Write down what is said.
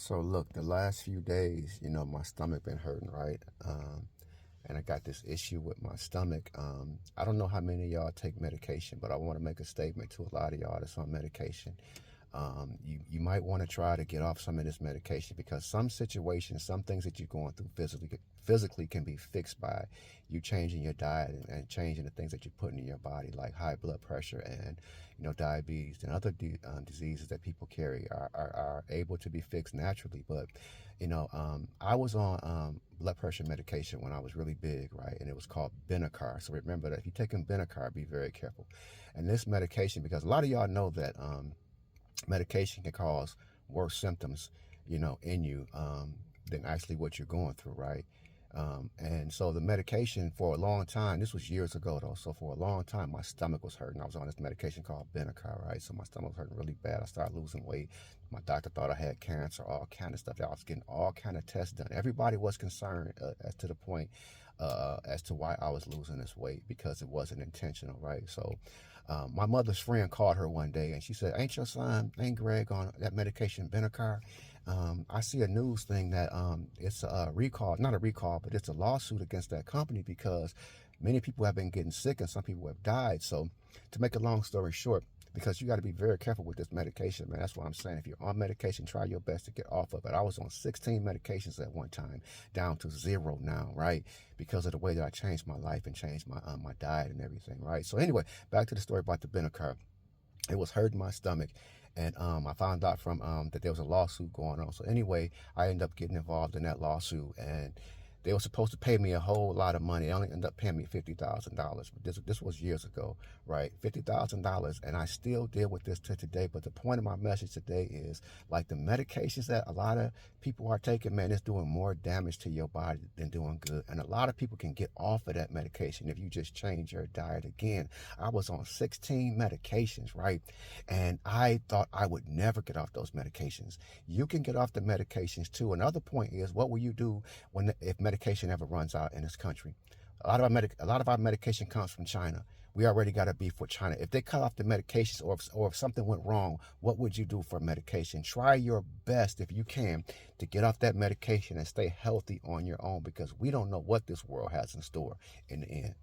So look, the last few days, my stomach been hurting, right? And I got this issue with my stomach. I don't know how many of y'all take medication, but I want to make a statement to a lot of y'all that's on medication. You might want to try to get off some of this medication because some situations, some things that you're going through physically can be fixed by you changing your diet and changing the things that you're putting in your body, like high blood pressure and diabetes and other diseases that people carry are able to be fixed naturally. But I was on blood pressure medication when I was really big, right? And it was called Benicar. So remember that if you're taking Benicar, be very careful. And this medication, because a lot of y'all know that medication can cause worse symptoms, in you than actually what you're going through, right? And so the medication for a long time, this was years ago though, so for a long time my stomach was hurting. I was on this medication called Benicar, right? So my stomach was hurting really bad. I started losing weight. My doctor thought I had cancer, all kind of stuff. I was getting all kind of tests done. Everybody was concerned as to the point as to why I was losing this weight because it wasn't intentional, right? So my mother's friend called her one day and she said, ain't your son, ain't Greg on that medication Benicar? I see a news thing that it's a recall, not a recall, but it's a lawsuit against that company because many people have been getting sick and some people have died. So to make a long story short, because you got to be very careful with this medication, man. That's what I'm saying. If you're on medication, try your best to get off of it. I was on 16 medications at one time, down to 0 now, right? Because of the way that I changed my life and changed my diet and everything, right? So anyway, back to the story about the Benicar. It was hurting my stomach, and I found out from that there was a lawsuit going on. So anyway, I ended up getting involved in that lawsuit, and they were supposed to pay me a whole lot of money. They only ended up paying me $50,000. But this was years ago, right? $50,000, and I still deal with this to today. But the point of my message today is, like, the medications that a lot of people are taking, man, it's doing more damage to your body than doing good. And a lot of people can get off of that medication if you just change your diet. Again, I was on 16 medications, right? And I thought I would never get off those medications. You can get off the medications too. Another point is, what will you do if medication ever runs out in this country? A lot of our medication comes from China. We already got a beef with China. If they cut off the medications, or if something went wrong, what would you do for medication? Try your best, if you can, to get off that medication and stay healthy on your own, because we don't know what this world has in store in the end.